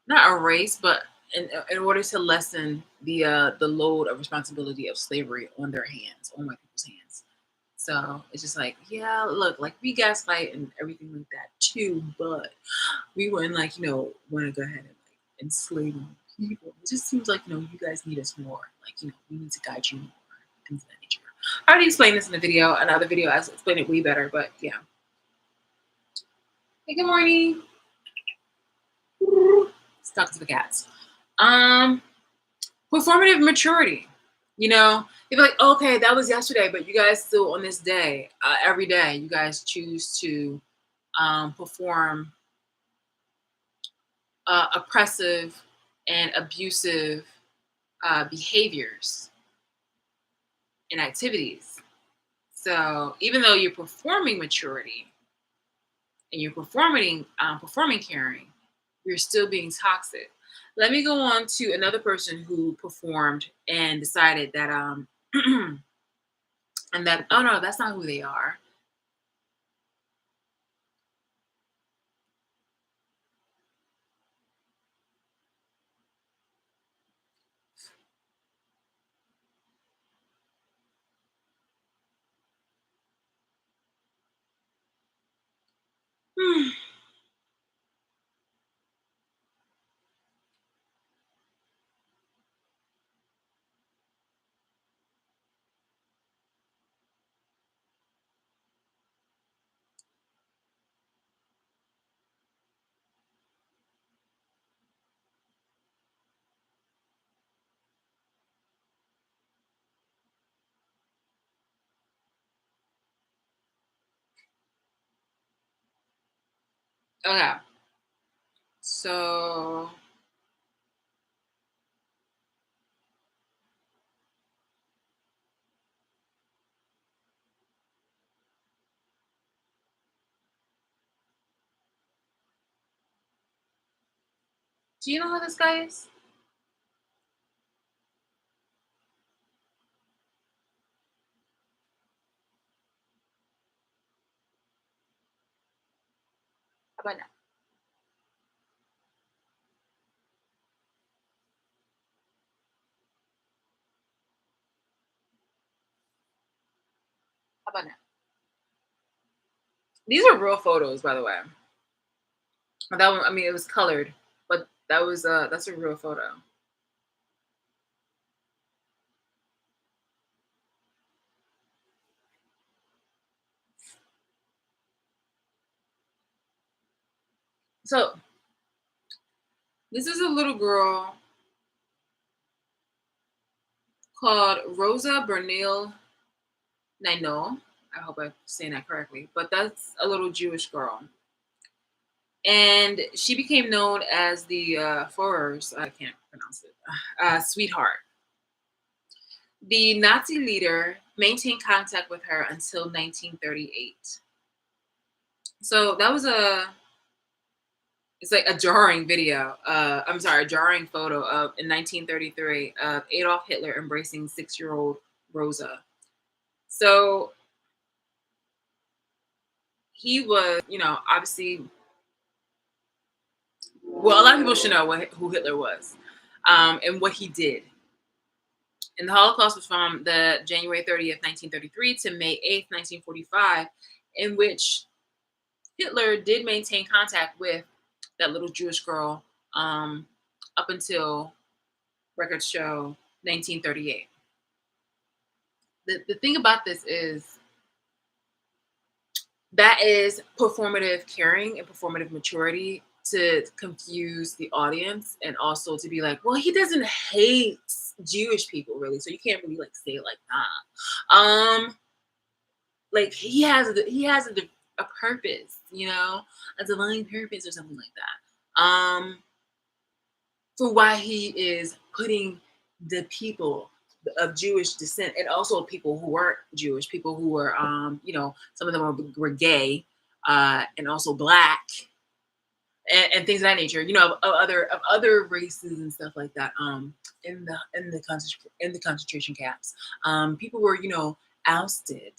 not erase, but in order to lessen the load of responsibility of slavery on their hands, on white people's hands. So it's just like, yeah, look, like we gaslight and everything like that too, but we wouldn't want to go ahead and like enslave people. It just seems like you guys need us more. Like we need to guide you more, things of that nature. I already explained this in the video, another video. I explained it way better, but yeah. Hey, good morning. Stuck to the cats. Performative maturity. They'd be like, okay, that was yesterday, but you guys still on this day, every day, you guys choose to perform oppressive and abusive behaviors and activities. So even though you're performing maturity and you're performing caring, you're still being toxic. Let me go on to another person who performed and decided that and that, oh no, that's not who they are. Okay. So do you know who this guy is? How about now? How about now? These are real photos, by the way. That one, I mean, it was colored, but that's a real photo. So this is a little girl called Rosa Bernil Naino. I hope I'm saying that correctly, but that's a little Jewish girl. And she became known as the Führer's, I can't pronounce it, sweetheart. The Nazi leader maintained contact with her until 1938. So that was it's like a jarring video. I'm sorry, a jarring photo of in 1933 of Adolf Hitler embracing 6-year-old Rosa. So he was, obviously, well, a lot of people should know who Hitler was, and what he did. And the Holocaust was from the January 30th, 1933 to May 8th, 1945, in which Hitler did maintain contact with that little Jewish girl up until records show 1938. The thing about this is that is performative caring and performative maturity to confuse the audience and also to be like, well, he doesn't hate Jewish people really, so you can't really like say it like that. Like he has a purpose, a divine purpose or something like that. For why he is putting the people of Jewish descent and also people who weren't Jewish, people who were, some of them were gay, and also black, and things of that nature, of other races and stuff like that. In the concentration camps, people were, ousted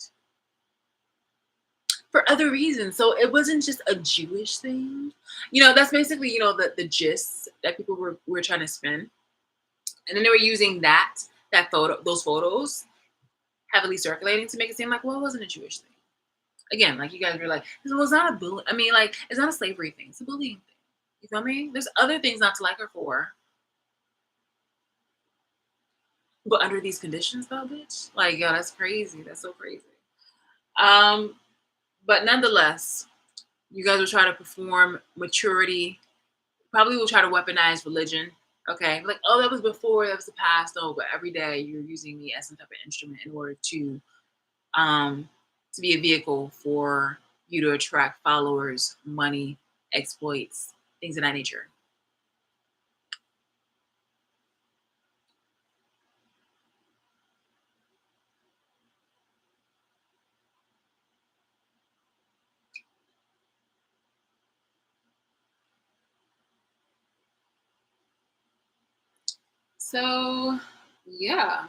for other reasons. So it wasn't just a Jewish thing. That's basically, the gist that people were trying to spin. And then they were using those photos heavily circulating to make it seem like, well, it wasn't a Jewish thing. Again, like you guys were like, well, it's not a bully. I mean, like, it's not a slavery thing. It's a bullying thing. You feel me? There's other things not to like her for. But under these conditions, though, bitch, like, yo, that's crazy. That's so crazy. Um, but nonetheless, you guys will try to perform maturity. Probably will try to weaponize religion. Okay, like, oh, that was before, that was the past. Oh, but every day you're using me as some type of instrument in order um to be a vehicle for you to attract followers, money, exploits, things of that nature. So, yeah.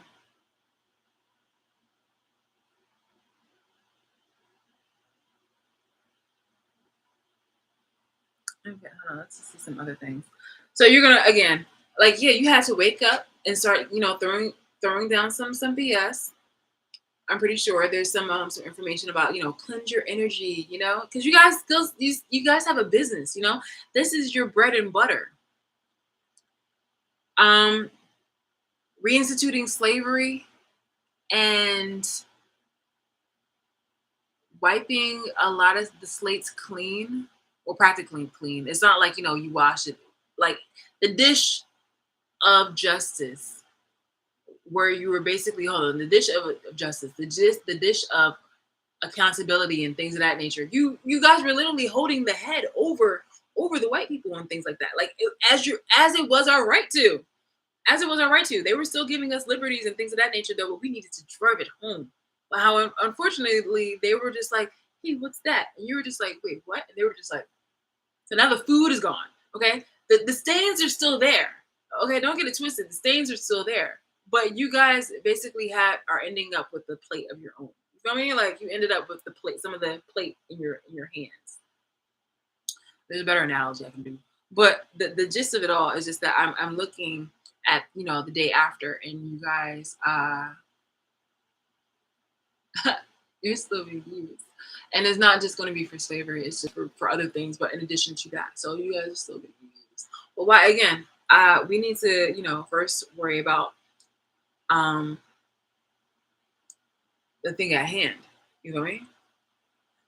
Okay, hold on. Let's see some other things. So you're gonna again, like, yeah, you had to wake up and start, throwing down some BS. I'm pretty sure there's some information about, cleanse your energy, because you guys have a business, this is your bread and butter. Um, Reinstituting slavery and wiping a lot of the slates clean, or practically clean. It's not like, you wash it, like the dish of justice, where you were basically, hold on, the dish of justice, the dish of accountability and things of that nature. You guys were literally holding the head over the white people and things like that. Like as it was our right to. As it was our right to. They were still giving us liberties and things of that nature, though, but we needed to drive it home. But how unfortunately they were just like, hey, what's that? And you were just like, wait, what? And they were just like, so now the food is gone. Okay. The stains are still there. Okay, don't get it twisted. The stains are still there. But you guys basically are ending up with the plate of your own. You feel me? Like you ended up with the plate, some of the plate in your hands. There's a better analogy I can do. But the gist of it all is just that I'm looking at, the day after, and you guys you're still being used. And it's not just going to be for slavery, it's just for other things, but in addition to that. So you guys are still being used. Well, why again? We need to, first worry about um the thing at hand. You know what I mean?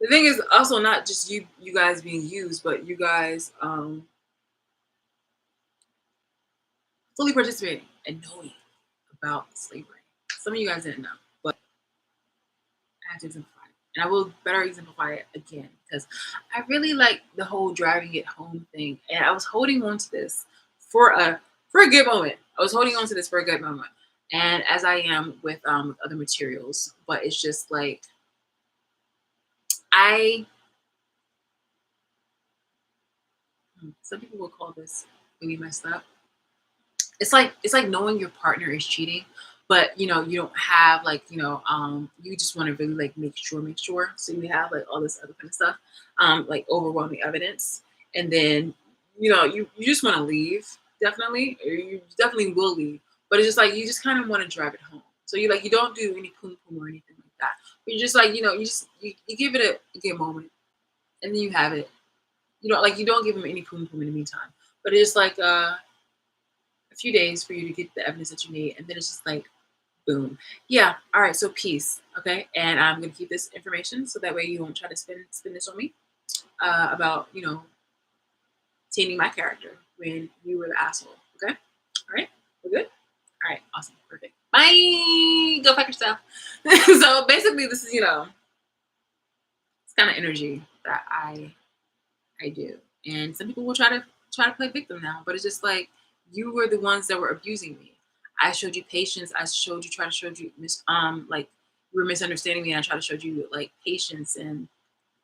The thing is also not just you guys being used, but you guys fully participating and knowing about slavery. Some of you guys didn't know, but I have to exemplify it. And I will better exemplify it again because I really like the whole driving it home thing. And I was holding on to this for a good moment. I was holding on to this for a good moment. And as I am with other materials, but it's just like I some people will call this really messed up. It's like knowing your partner is cheating, but you don't have like you just want to really like make sure. So you have like all this other kind of stuff, like overwhelming evidence, and then you just want to leave definitely, or you definitely will leave, but it's just like you just kind of want to drive it home. So you don't do any pum pum or anything like that. But you just like you give it a good moment, and then you have it. You don't give him any pum pum in the meantime, but it's like a few days for you to get the evidence that you need, and then it's just like boom. Yeah, all right, so peace. Okay, and I'm gonna keep this information so that way you won't try to spin this on me about tainting my character when you were the asshole. Okay, all right, we're good. All right, awesome, perfect. Bye. Go fuck yourself. So basically, this is it's kind of energy that I do, and some people will try to play victim now, but it's just like you were the ones that were abusing me. I showed you patience. I try to show you like you were misunderstanding me, and I tried to show you like patience and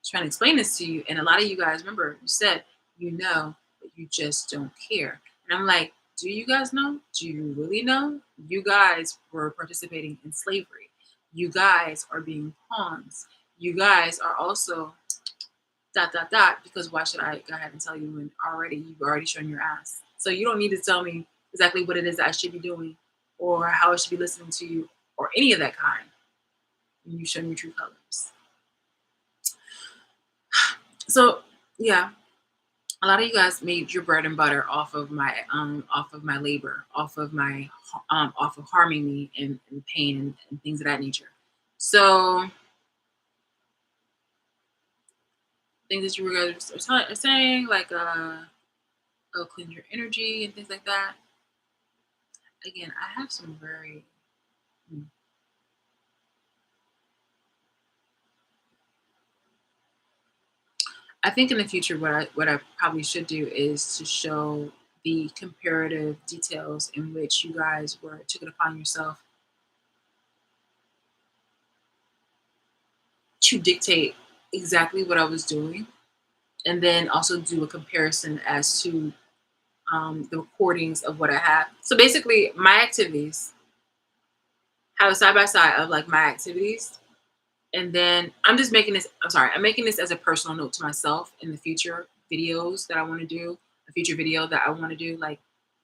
trying to explain this to you. And a lot of you guys remember you said but you just don't care. And I'm like, do you guys know? Do you really know? You guys were participating in slavery. You guys are being pawns. You guys are also dot dot dot, because why should I go ahead and tell you when you've already shown your ass? So you don't need to tell me exactly what it is that I should be doing or how I should be listening to you or any of that kind when you show me true colors. So yeah, a lot of you guys made your bread and butter off of my labor, off of harming me and pain and things of that nature. So things that you guys are saying, like cleanse your energy and things like that. Again, I have some very I think in the future what I probably should do is to show the comparative details in which you guys took it upon yourself to dictate exactly what I was doing, and then also do a comparison as to the recordings of what I have. So basically, my activities have a side by side of like my activities, and then I'm just making this. I'm sorry, I'm making this as a personal note to myself in the future videos that I want to do. A future video that I want to do, like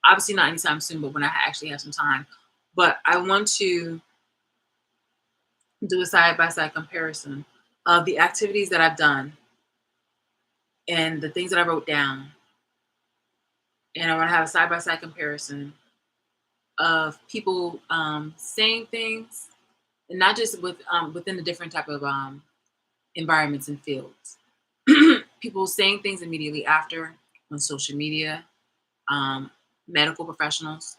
obviously not anytime soon, but when I actually have some time. But I want to do a side by side comparison of the activities that I've done and the things that I wrote down. And I want to have a side by side comparison of people saying things, and not just within the different type of environments and fields. People saying things immediately after on social media, um, medical professionals,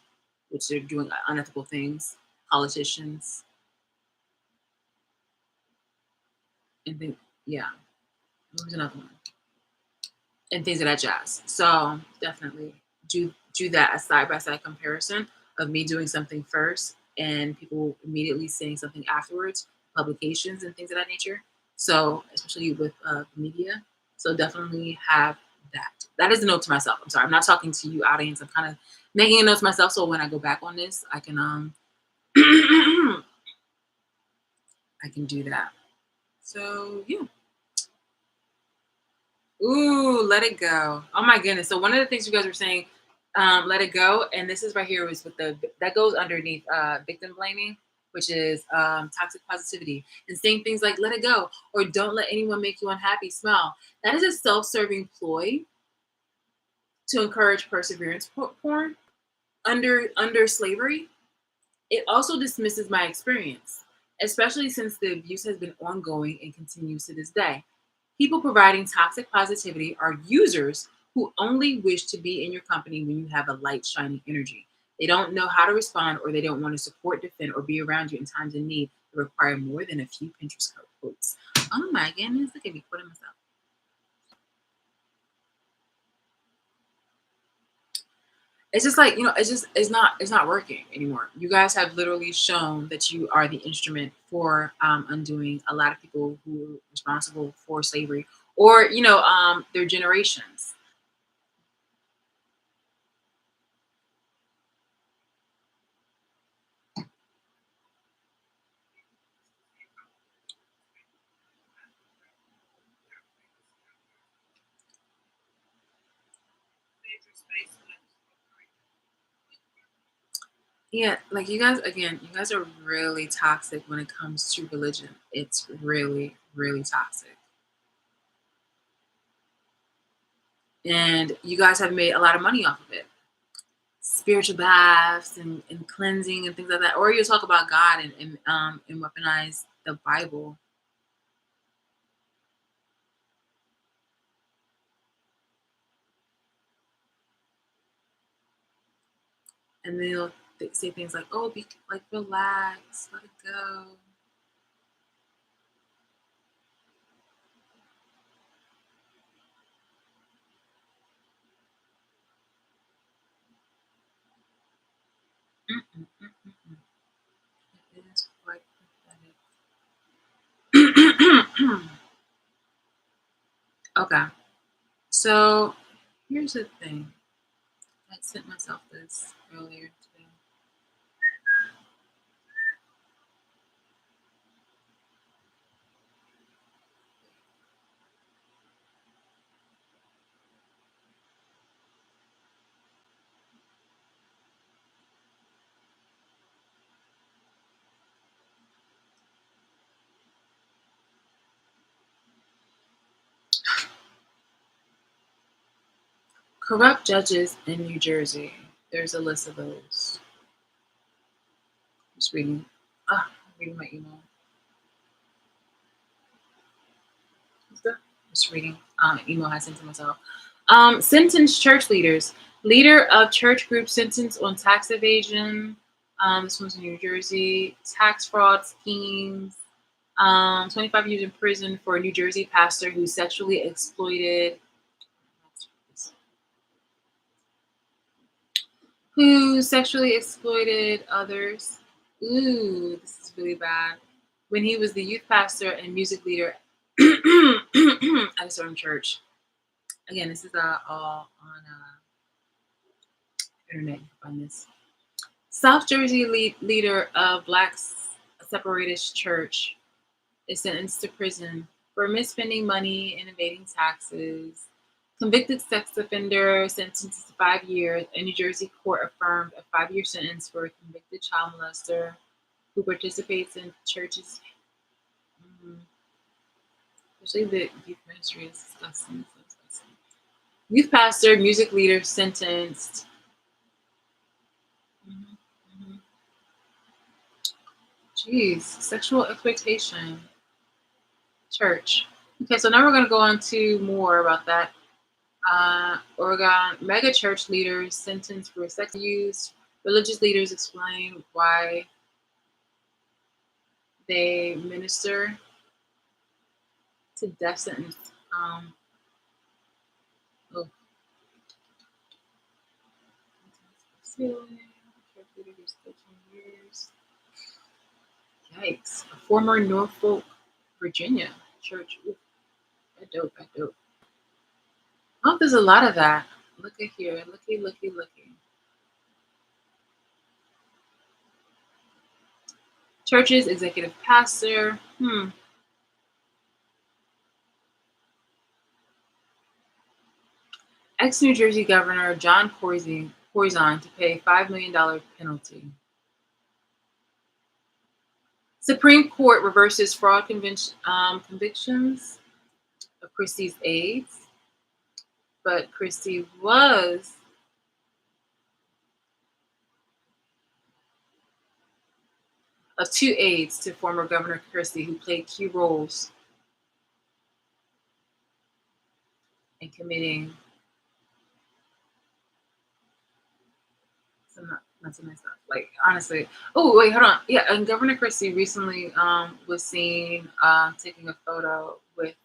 which are doing unethical things, politicians, and think, yeah, there's another one, and things of that jazz. So definitely do that a side by side comparison of me doing something first and people immediately saying something afterwards, publications and things of that nature. So especially with media, so definitely have that. That is a note to myself. I'm sorry, I'm not talking to you audience. I'm kind of making a note to myself so when I go back on this, I can I can do that. So yeah. Ooh, let it go. Oh my goodness. So one of the things you guys were saying, let it go, and this is right here was with the that goes underneath victim blaming, which is toxic positivity, and saying things like "let it go" or "don't let anyone make you unhappy." Smile. That is a self-serving ploy to encourage perseverance porn under slavery. It also dismisses my experience, especially since the abuse has been ongoing and continues to this day. People providing toxic positivity are users who only wish to be in your company when you have a light, shining energy. They don't know how to respond or they don't want to support, defend, or be around you in times of need that require more than a few Pinterest quotes. Oh my goodness, look at me quoting myself. It's just like, it's not working anymore. You guys have literally shown that you are the instrument for undoing a lot of people who were responsible for slavery or their generations. Yeah, like you guys are really toxic when it comes to religion. It's really, really toxic. And you guys have made a lot of money off of it. Spiritual baths and cleansing and things like that. Or you talk about God and weaponize the Bible. And then they'll say things like, "Oh, be like relax, let it go." Mm, mm, mm, mm, mm. It is quite pathetic. Okay, so here's the thing. I sent myself this earlier today. Corrupt judges in New Jersey. There's a list of those. Just reading. Reading my email. Just reading. Email I sent to myself. Sentenced church leaders. Leader of church group sentenced on tax evasion. This one's in New Jersey. Tax fraud schemes. 25 years in prison for a New Jersey pastor who sexually exploited. Who sexually exploited others. Ooh, this is really bad. When he was the youth pastor and music leader at a certain church. Again, this is all on internet. You can find this. South Jersey leader of Black Separatist Church is sentenced to prison for misspending money and evading taxes. Convicted sex offender sentenced to 5 years. A New Jersey court affirmed a 5-year sentence for a convicted child molester who participates in churches. Mhm. Especially the youth ministry is disgusting. So disgusting. Youth pastor, music leader sentenced. Mhm, mhm. Jeez, sexual exploitation. Church. Okay, so now we're going to go on to more about that. Oregon mega church leaders sentenced for sex abuse. Religious leaders explain why they minister to death sentence. Oh, church leaders 13 years. Yikes. A former Norfolk, Virginia church. Ooh, that dope, that dope. Oh, there's a lot of that. Look at here. Looky, looky, looky. Churches, executive pastor. Ex-New Jersey Governor John Corzine to pay $5 million penalty. Supreme Court reverses fraud convictions of Christie's aides, but Christie was of two aides to former Governor Christie who played key roles in committing some not so nice stuff. Like honestly, oh wait, hold on. Yeah, and Governor Christie recently was seen taking a photo with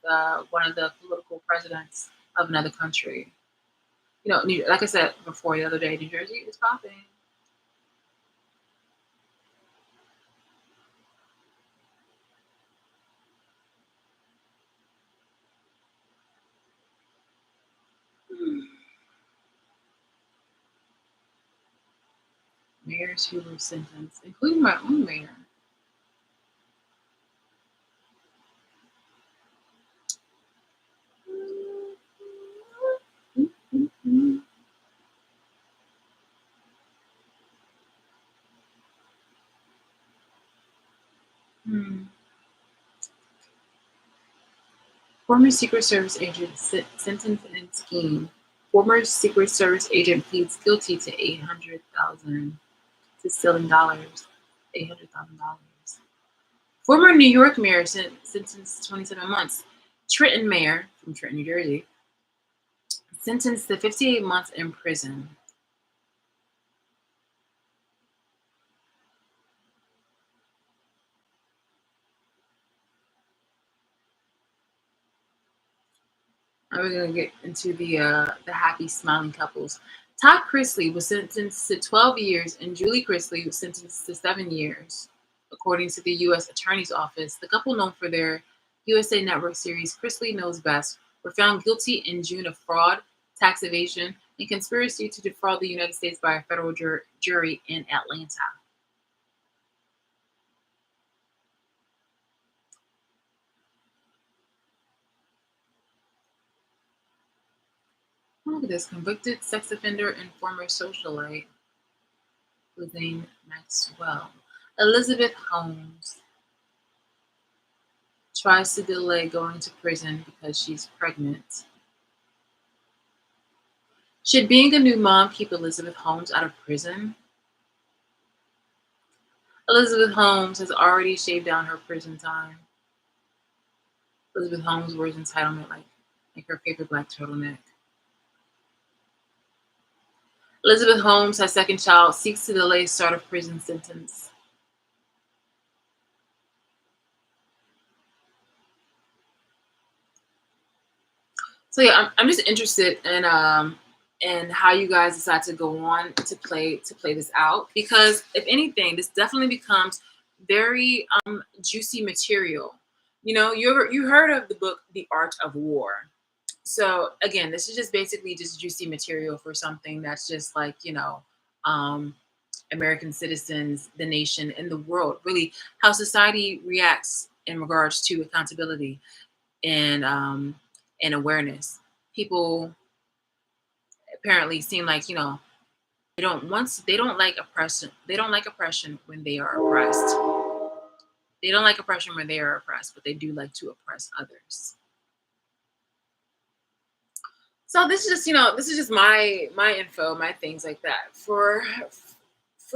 one of the political presidents of another country. You know, like I said before the other day, New Jersey is popping. Mayors who were sentenced, including my own mayor. Hmm. Former Secret Service agent sentenced in scheme. Former Secret Service agent pleads guilty to 800,000 to stealing dollars. $800,000. Former New York mayor sentenced to 27 months. Trenton mayor from Trenton, New Jersey, sentenced to 58 months in prison. Now we're gonna get into the happy smiling couples. Todd Chrisley was sentenced to 12 years, and Julie Chrisley was sentenced to 7 years, according to the U.S. Attorney's Office. The couple, known for their USA Network series "Chrisley Knows Best," were found guilty in June of fraud, tax evasion, and conspiracy to defraud the United States by a federal jury in Atlanta. Look at this convicted sex offender and former socialite, Ghislaine Maxwell. Elizabeth Holmes tries to delay going to prison because she's pregnant. Should being a new mom keep Elizabeth Holmes out of prison? Elizabeth Holmes has already shaved down her prison time. Elizabeth Holmes wears entitlement like her favorite black turtleneck. Elizabeth Holmes, her second child, seeks to delay start of prison sentence. So yeah, I'm just interested in how you guys decide to go on to play this out, because if anything, this definitely becomes very juicy material. You know, you heard of the book The Art of War. So again, this is just basically just juicy material for something that's just like, um American citizens, the nation, and the world, really how society reacts in regards to accountability and awareness. People apparently seem like, they don't like oppression when they are oppressed. They don't like oppression when they are oppressed, but they do like to oppress others. So this is just, this is just my info, my things like that for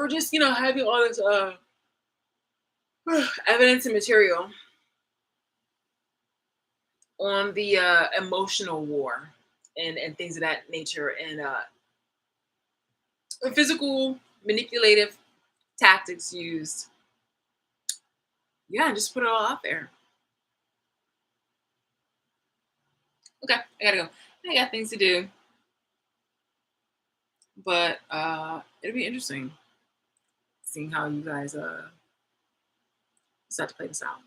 just, having all this evidence and material on the emotional war and things of that nature and physical manipulative tactics used. Yeah, just put it all out there. Okay, I gotta go. I got things to do, but it'll be interesting seeing how you guys decide to play this out.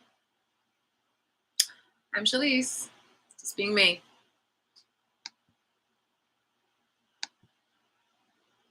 I'm Shalise, just being me.